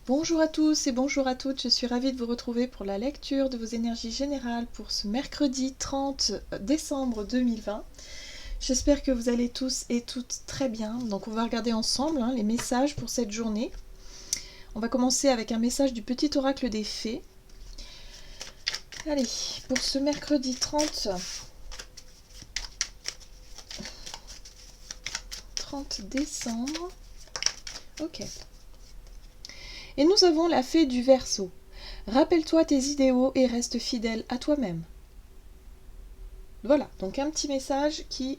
Bonjour à tous et bonjour à toutes, je suis ravie de vous retrouver pour la lecture de vos énergies générales pour ce mercredi 30 décembre 2020. J'espère que vous allez tous et toutes très bien. Donc on va regarder ensemble les messages pour cette journée. On va commencer avec un message du petit oracle des fées. Allez, pour ce mercredi 30 décembre. Ok. Et nous avons la fée du Verseau. Rappelle-toi tes idéaux et reste fidèle à toi-même. Voilà, donc un petit message qui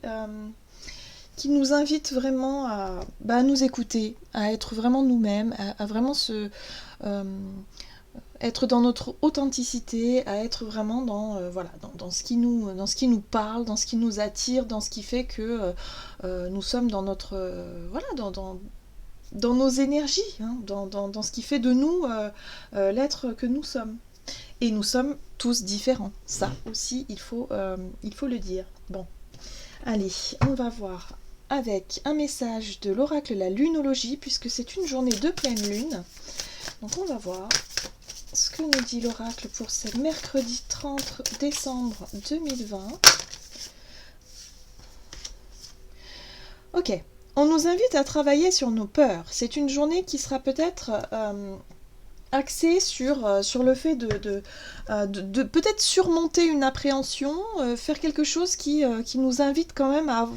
nous invite vraiment à nous écouter, à être vraiment nous-mêmes, à vraiment être dans notre authenticité, à être vraiment dans ce qui nous parle, dans ce qui nous attire, dans ce qui fait que nous sommes dans notre dans nos énergies, dans ce qui fait de nous l'être que nous sommes. Et nous sommes tous différents. Ça aussi, il faut le dire. Bon, allez, on va voir avec un message de l'oracle la lunologie, puisque c'est une journée de pleine lune. Donc on va voir ce que nous dit l'oracle pour ce mercredi 30 décembre 2020. Ok. On nous invite à travailler sur nos peurs. C'est une journée qui sera peut-être axée sur le fait de peut-être surmonter une appréhension, faire quelque chose qui nous invite quand même à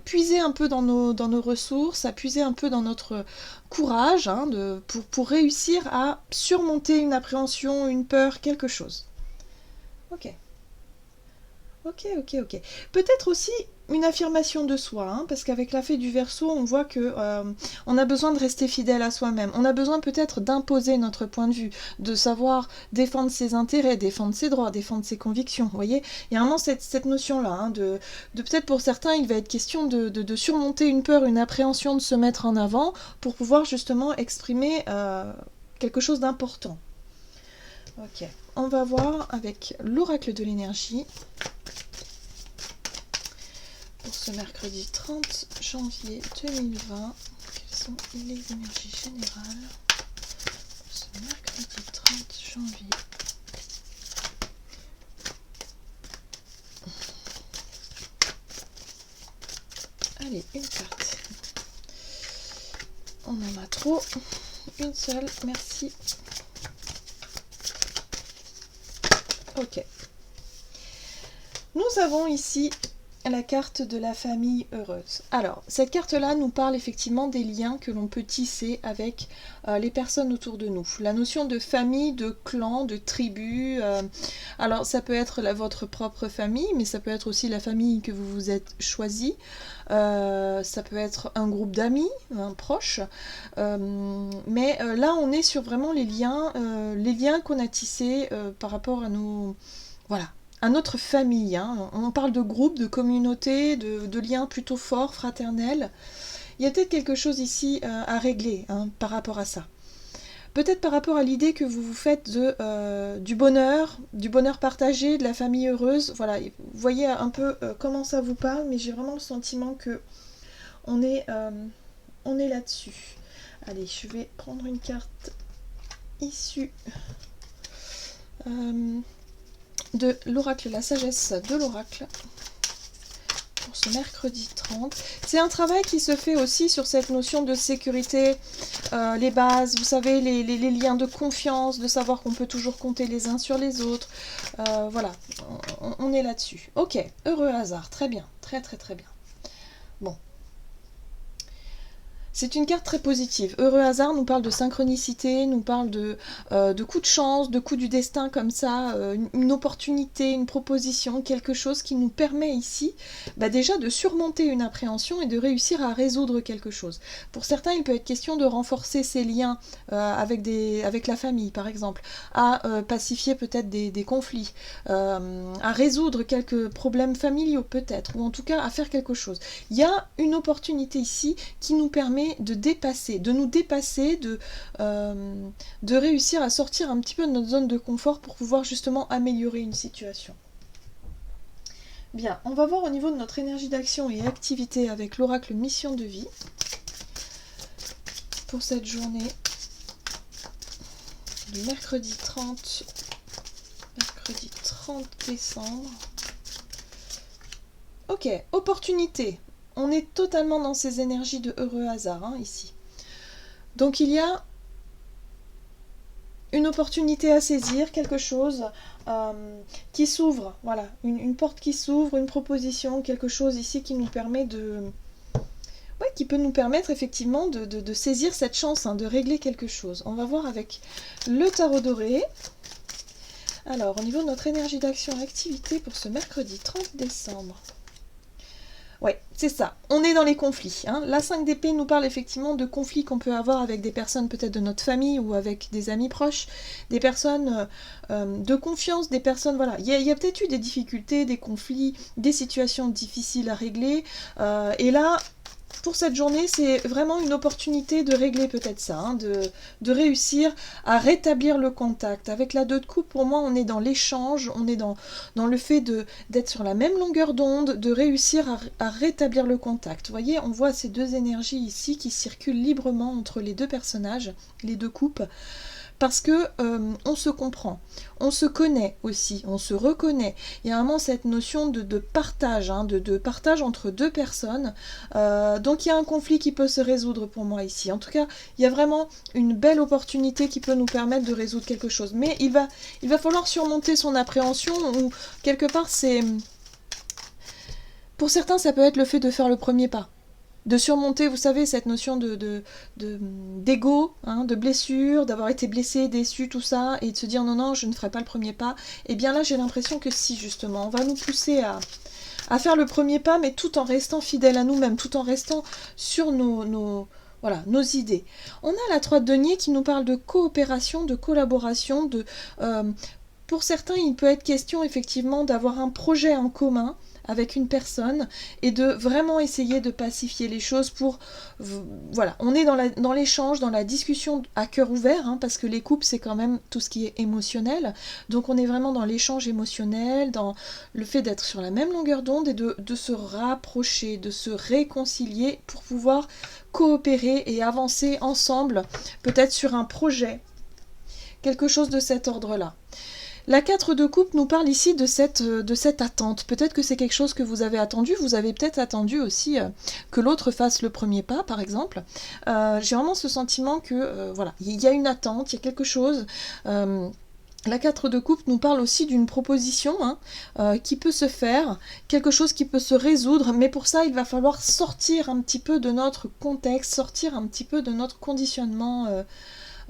puiser un peu dans nos ressources, à puiser un peu dans notre courage pour réussir à surmonter une appréhension, une peur, quelque chose. Ok. Peut-être aussi une affirmation de soi, parce qu'avec la fée du Verseau, on voit que on a besoin de rester fidèle à soi-même. On a besoin peut-être d'imposer notre point de vue, de savoir défendre ses intérêts, défendre ses droits, défendre ses convictions. Vous voyez, il y a vraiment cette notion-là, de peut-être pour certains, il va être question de surmonter une peur, une appréhension, de se mettre en avant pour pouvoir justement exprimer quelque chose d'important. Ok, on va voir avec l'oracle de l'énergie pour ce mercredi 30 janvier 2020. Quelles sont les énergies générales pour ce mercredi 30 janvier? Allez, une carte. On en a trop. Une seule, merci. Ok. Nous avons ici la carte de la famille heureuse. Alors, cette carte-là nous parle effectivement des liens que l'on peut tisser avec les personnes autour de nous. La notion de famille, de clan, de tribu. Alors, ça peut être votre propre famille, mais ça peut être aussi la famille que vous vous êtes choisi. Ça peut être un groupe d'amis, proches. Mais là, on est sur vraiment les liens qu'on a tissés par rapport à nos... Voilà. À notre famille. On parle de groupe, de communauté, de liens plutôt forts, fraternels. Il y a peut-être quelque chose ici à régler par rapport à ça. Peut-être par rapport à l'idée que vous vous faites du bonheur partagé, de la famille heureuse. Voilà, vous voyez un peu comment ça vous parle, mais j'ai vraiment le sentiment que on est là-dessus. Allez, je vais prendre une carte issue de l'oracle, la sagesse de l'oracle pour ce mercredi 30. C'est un travail qui se fait aussi sur cette notion de sécurité, les bases, vous savez, les liens de confiance, de savoir qu'on peut toujours compter les uns sur les autres. Voilà, on est là-dessus. Ok, heureux hasard, très bien, très bien. Bon. C'est une carte très positive. Heureux hasard nous parle de synchronicité, nous parle de coups de chance, de coups du destin comme ça, une opportunité, une proposition, quelque chose qui nous permet ici déjà de surmonter une appréhension et de réussir à résoudre quelque chose. Pour certains, il peut être question de renforcer ses liens avec la famille, par exemple, à pacifier peut-être des conflits, à résoudre quelques problèmes familiaux peut-être, ou en tout cas à faire quelque chose. Il y a une opportunité ici qui nous permet de nous dépasser, de réussir à sortir un petit peu de notre zone de confort pour pouvoir justement améliorer une situation. Bien, on va voir au niveau de notre énergie d'action et activité avec l'oracle mission de vie pour cette journée du mercredi 30 décembre. Ok, opportunité. On est totalement dans ces énergies de heureux hasard, hein, ici. Donc il y a une opportunité à saisir, quelque chose qui s'ouvre, voilà, une porte qui s'ouvre, une proposition, quelque chose ici qui nous permet de... Ouais, qui peut nous permettre effectivement de saisir cette chance, hein, de régler quelque chose. On va voir avec le tarot doré. Alors, au niveau de notre énergie d'action et activité pour ce mercredi 30 décembre. Ouais, c'est ça. On est dans les conflits. Hein. La 5 d'épée nous parle effectivement de conflits qu'on peut avoir avec des personnes peut-être de notre famille ou avec des amis proches, des personnes de confiance, des personnes... Voilà, il y a peut-être eu des difficultés, des conflits, des situations difficiles à régler. Et là, pour cette journée, c'est vraiment une opportunité de régler peut-être ça, hein, de réussir à rétablir le contact. Avec la 2 de coupe, pour moi, on est dans l'échange, on est dans le fait d'être sur la même longueur d'onde, de réussir à rétablir le contact. Vous voyez, on voit ces deux énergies ici qui circulent librement entre les deux personnages, les 2 coupes, parce que on se comprend, on se connaît aussi, on se reconnaît. Il y a vraiment cette notion de partage, hein, de partage entre 2 personnes. Donc il y a un conflit qui peut se résoudre pour moi ici. En tout cas, il y a vraiment une belle opportunité qui peut nous permettre de résoudre quelque chose. Mais il va falloir surmonter son appréhension, ou quelque part c'est... Pour certains, ça peut être le fait de faire le premier pas. De surmonter, vous savez, cette notion d'ego, hein, de blessure, d'avoir été blessé, déçu, tout ça, et de se dire non, non, je ne ferai pas le premier pas. Et bien là, j'ai l'impression que si, justement, on va nous pousser à faire le premier pas, mais tout en restant fidèle à nous-mêmes, tout en restant sur voilà, nos idées. On a la 3 de denier qui nous parle de coopération, de collaboration, pour certains, il peut être question, effectivement, d'avoir un projet en commun, avec une personne et de vraiment essayer de pacifier les choses pour... Voilà, on est dans l'échange, dans la discussion à cœur ouvert, hein, parce que les couples, c'est quand même tout ce qui est émotionnel. Donc on est vraiment dans l'échange émotionnel, dans le fait d'être sur la même longueur d'onde et de se rapprocher, de se réconcilier pour pouvoir coopérer et avancer ensemble, peut-être sur un projet, quelque chose de cet ordre-là. La 4 de coupe nous parle ici de cette attente. Peut-être que c'est quelque chose que vous avez attendu. Vous avez peut-être attendu aussi que l'autre fasse le premier pas, par exemple. J'ai vraiment ce sentiment que, voilà, il y a une attente, il y a quelque chose... La 4 de coupe nous parle aussi d'une proposition, hein, qui peut se faire, quelque chose qui peut se résoudre, mais pour ça, il va falloir sortir un petit peu de notre contexte, sortir un petit peu de notre conditionnement...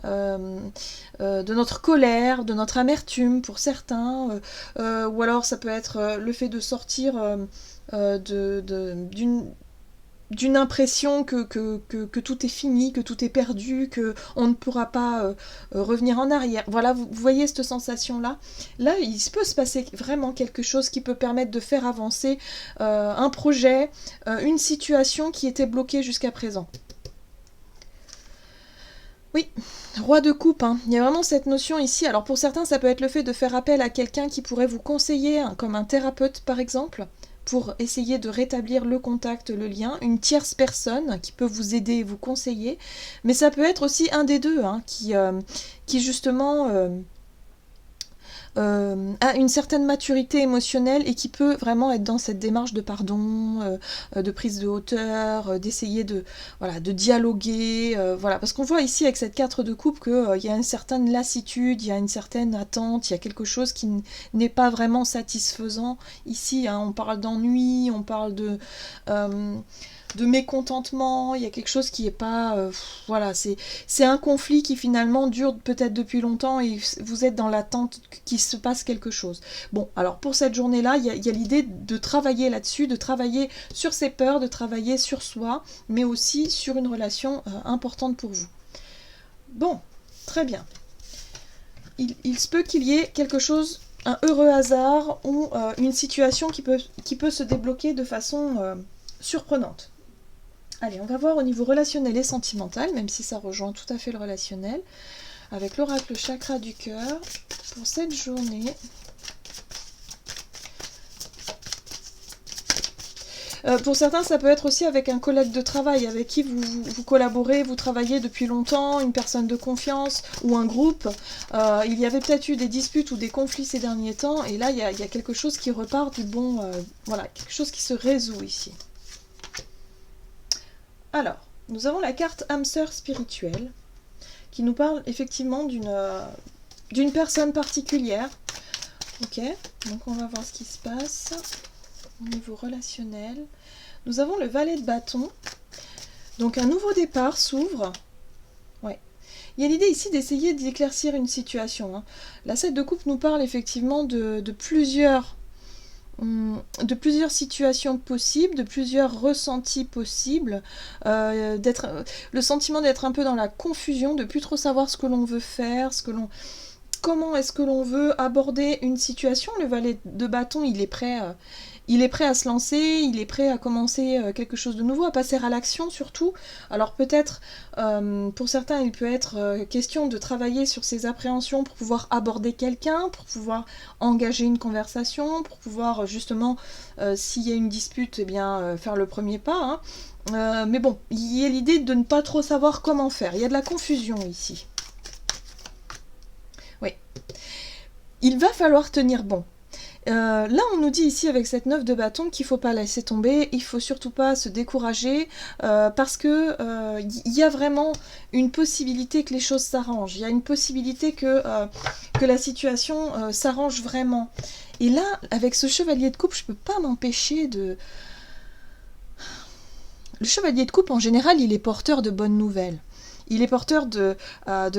de notre colère, de notre amertume pour certains, ou alors ça peut être le fait de sortir d'une impression que tout est fini, que tout est perdu, qu'on ne pourra pas revenir en arrière. Voilà, vous voyez cette sensation-là. Là, il peut se passer vraiment quelque chose qui peut permettre de faire avancer un projet, une situation qui était bloquée jusqu'à présent. Oui, roi de coupe, hein. Il y a vraiment cette notion ici. Alors pour certains, ça peut être le fait de faire appel à quelqu'un qui pourrait vous conseiller, hein, comme un thérapeute par exemple, pour essayer de rétablir le contact, le lien, une tierce personne qui peut vous aider et vous conseiller. Mais ça peut être aussi un des deux, hein, qui justement... a une certaine maturité émotionnelle et qui peut vraiment être dans cette démarche de pardon, de prise de hauteur, d'essayer de dialoguer, voilà, parce qu'on voit ici avec cette 4 de coupe qu'il y a une certaine lassitude, il y a une certaine attente, il y a quelque chose qui n'est pas vraiment satisfaisant ici, hein, on parle d'ennui, on parle de mécontentement, il y a quelque chose qui est pas... voilà, c'est un conflit qui finalement dure peut-être depuis longtemps et vous êtes dans l'attente qu'il se passe quelque chose. Bon, alors pour cette journée-là, il y a l'idée de travailler là-dessus, de travailler sur ses peurs, de travailler sur soi, mais aussi sur une relation importante pour vous. Bon, très bien. Il se peut qu'il y ait quelque chose, un heureux hasard ou une situation qui peut se débloquer de façon surprenante. Allez, on va voir au niveau relationnel et sentimental, même si ça rejoint tout à fait le relationnel, avec l'oracle chakra du cœur pour cette journée. Pour certains, ça peut être aussi avec un collègue de travail avec qui vous collaborez, vous travaillez depuis longtemps, une personne de confiance ou un groupe. Il y avait peut-être eu des disputes ou des conflits ces derniers temps, et là, il y a quelque chose qui repart du bon... voilà, quelque chose qui se résout ici. Alors, nous avons la carte âme sœur spirituelle, qui nous parle effectivement d'une personne particulière. Ok, donc on va voir ce qui se passe au niveau relationnel. Nous avons le valet de bâton. Donc un nouveau départ s'ouvre. Ouais. Il y a l'idée ici d'essayer d'éclaircir une situation. La 7 de coupe nous parle effectivement de plusieurs situations possibles, de plusieurs ressentis possibles, le sentiment d'être un peu dans la confusion, de plus trop savoir ce que l'on veut faire, comment est-ce que l'on veut aborder une situation. Le valet de bâton, il est prêt à se lancer, il est prêt à commencer quelque chose de nouveau, à passer à l'action surtout. Alors peut-être, pour certains, il peut être question de travailler sur ses appréhensions pour pouvoir aborder quelqu'un, pour pouvoir engager une conversation, pour pouvoir justement, s'il y a une dispute, eh bien, faire le premier pas. Mais bon, il y a l'idée de ne pas trop savoir comment faire. Il y a de la confusion ici. Oui. Il va falloir tenir bon. Là, on nous dit ici avec cette 9 de bâton qu'il ne faut pas laisser tomber, il ne faut surtout pas se décourager, parce que y a vraiment une possibilité que les choses s'arrangent, il y a une possibilité que la situation s'arrange vraiment. Et là, avec ce chevalier de coupe, je ne peux pas m'empêcher de... Le chevalier de coupe, en général, il est porteur de bonnes nouvelles. Il est porteur de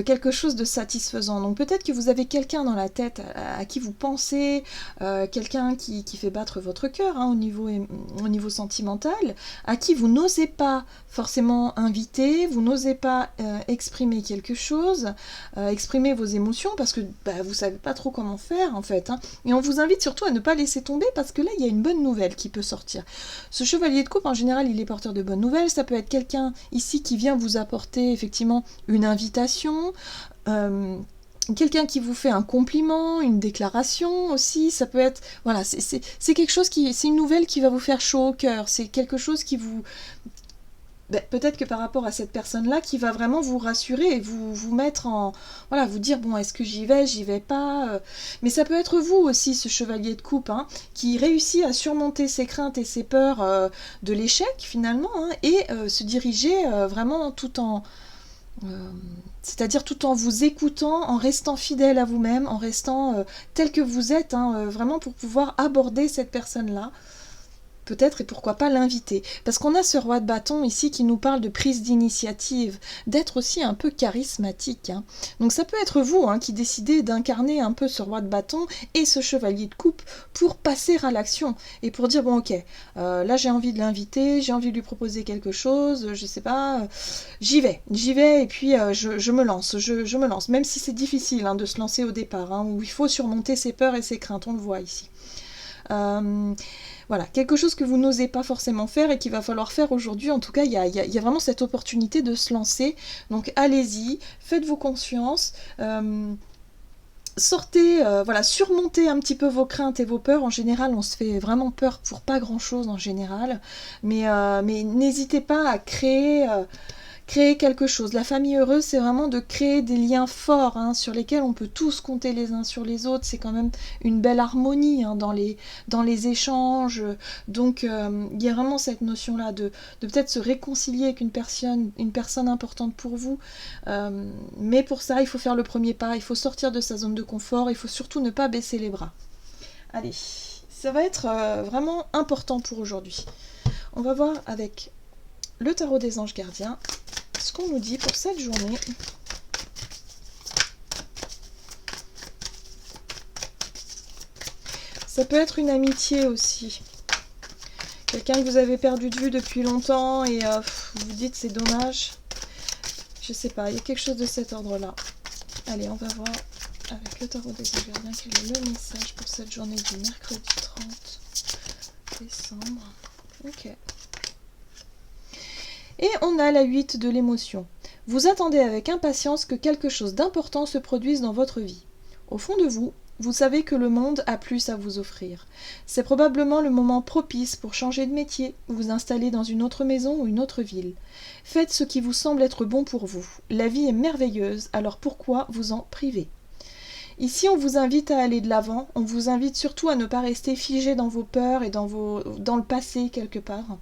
quelque chose de satisfaisant. Donc peut-être que vous avez quelqu'un dans la tête à qui vous pensez, quelqu'un qui fait battre votre cœur au niveau sentimental, à qui vous n'osez pas forcément inviter, vous n'osez pas exprimer quelque chose, exprimer vos émotions, parce que vous ne savez pas trop comment faire en fait. Et on vous invite surtout à ne pas laisser tomber, parce que là, il y a une bonne nouvelle qui peut sortir. Ce chevalier de coupe, en général, il est porteur de bonnes nouvelles. Ça peut être quelqu'un ici qui vient vous apporter effectivement une invitation, quelqu'un qui vous fait un compliment, une déclaration aussi, ça peut être, voilà, c'est quelque chose c'est une nouvelle qui va vous faire chaud au cœur, c'est quelque chose qui vous, peut-être que par rapport à cette personne-là, qui va vraiment vous rassurer et vous mettre en, voilà, vous dire, bon, est-ce que j'y vais pas, mais ça peut être vous aussi, ce chevalier de coupe, qui réussit à surmonter ses craintes et ses peurs de l'échec finalement, et se diriger vraiment c'est-à-dire tout en vous écoutant, en restant fidèle à vous-même, en restant tel que vous êtes, vraiment pour pouvoir aborder cette personne-là, peut-être, et pourquoi pas l'inviter. Parce qu'on a ce roi de bâton ici qui nous parle de prise d'initiative, d'être aussi un peu charismatique. Donc ça peut être vous qui décidez d'incarner un peu ce roi de bâton et ce chevalier de coupe pour passer à l'action et pour dire, bon ok, là j'ai envie de l'inviter, j'ai envie de lui proposer quelque chose, je sais pas, j'y vais et puis je me lance, je me lance, même si c'est difficile de se lancer au départ, où il faut surmonter ses peurs et ses craintes, on le voit ici. Voilà, quelque chose que vous n'osez pas forcément faire et qu'il va falloir faire aujourd'hui. En tout cas, il y a vraiment cette opportunité de se lancer. Donc allez-y, faites-vous confiance. Sortez, voilà, surmontez un petit peu vos craintes et vos peurs. En général, on se fait vraiment peur pour pas grand-chose en général. Mais n'hésitez pas à créer quelque chose. La famille heureuse, c'est vraiment de créer des liens forts sur lesquels on peut tous compter les uns sur les autres. C'est quand même une belle harmonie dans les échanges. Donc, il y a vraiment cette notion-là de peut-être se réconcilier avec une personne importante pour vous. Mais pour ça, il faut faire le premier pas. Il faut sortir de sa zone de confort. Il faut surtout ne pas baisser les bras. Allez, ça va être vraiment important pour aujourd'hui. On va voir avec le tarot des anges gardiens ce qu'on nous dit pour cette journée. Ça peut être une amitié aussi. Quelqu'un que vous avez perdu de vue depuis longtemps et vous vous dites c'est dommage. Je sais pas, il y a quelque chose de cet ordre-là. Allez, on va voir avec le tarot des anges gardiens quel est le message pour cette journée du mercredi 30 décembre. Ok. Et on a la 8 de l'émotion. Vous attendez avec impatience que quelque chose d'important se produise dans votre vie. Au fond de vous, Vous savez que le monde a plus à vous offrir. C'est probablement le moment propice pour changer de métier, vous installer dans une autre maison ou une autre ville. Faites ce qui vous semble être bon pour vous. La vie est merveilleuse, alors pourquoi vous en priver ? Ici, on vous invite à aller de l'avant, on vous invite surtout à ne pas rester figé dans vos peurs et dans le passé quelque part.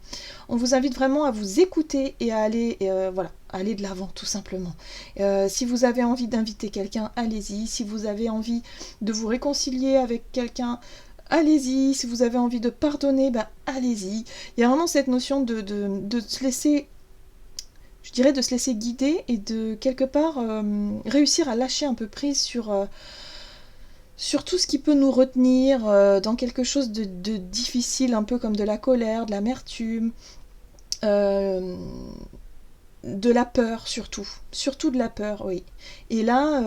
On vous invite vraiment à vous écouter et à aller, aller de l'avant tout simplement. Si vous avez envie d'inviter quelqu'un, allez-y. Si vous avez envie de vous réconcilier avec quelqu'un, allez-y. Si vous avez envie de pardonner, allez-y. Il y a vraiment cette notion de se laisser... Je dirais de se laisser guider et de quelque part réussir à lâcher un peu prise sur tout ce qui peut nous retenir dans quelque chose de difficile, un peu comme de la colère, de l'amertume, de la peur surtout de la peur, oui. Et là,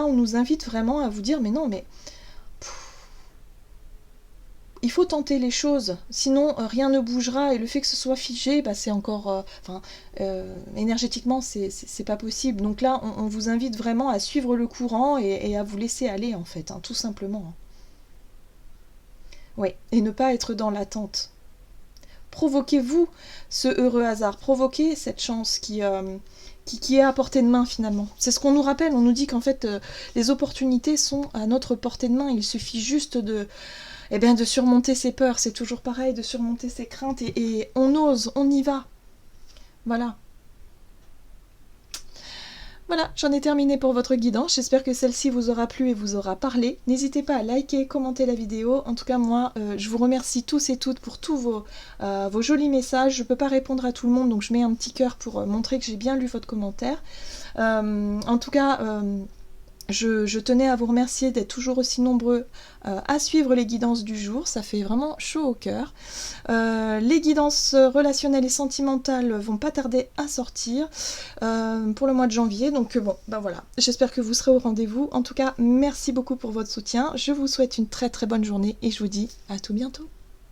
on nous invite vraiment à vous dire, mais non, mais il faut tenter les choses, sinon rien ne bougera, et le fait que ce soit figé, c'est encore... énergétiquement, c'est pas possible. Donc là, on vous invite vraiment à suivre le courant et à vous laisser aller, en fait, tout simplement. Oui, et ne pas être dans l'attente. Provoquez-vous ce heureux hasard, provoquez cette chance qui est à portée de main, finalement. C'est ce qu'on nous rappelle, on nous dit qu'en fait, les opportunités sont à notre portée de main, il suffit juste de surmonter ses peurs, c'est toujours pareil, de surmonter ses craintes, et on ose, on y va. Voilà. Voilà, j'en ai terminé pour votre guidance, j'espère que celle-ci vous aura plu et vous aura parlé. N'hésitez pas à liker, commenter la vidéo. En tout cas, moi, je vous remercie tous et toutes pour tous vos jolis messages. Je ne peux pas répondre à tout le monde, donc je mets un petit cœur pour montrer que j'ai bien lu votre commentaire. En tout cas... Je tenais à vous remercier d'être toujours aussi nombreux à suivre les guidances du jour, ça fait vraiment chaud au cœur. Les guidances relationnelles et sentimentales vont pas tarder à sortir pour le mois de janvier, donc voilà, j'espère que vous serez au rendez-vous. En tout cas, merci beaucoup pour votre soutien, je vous souhaite une très très bonne journée et je vous dis à tout bientôt.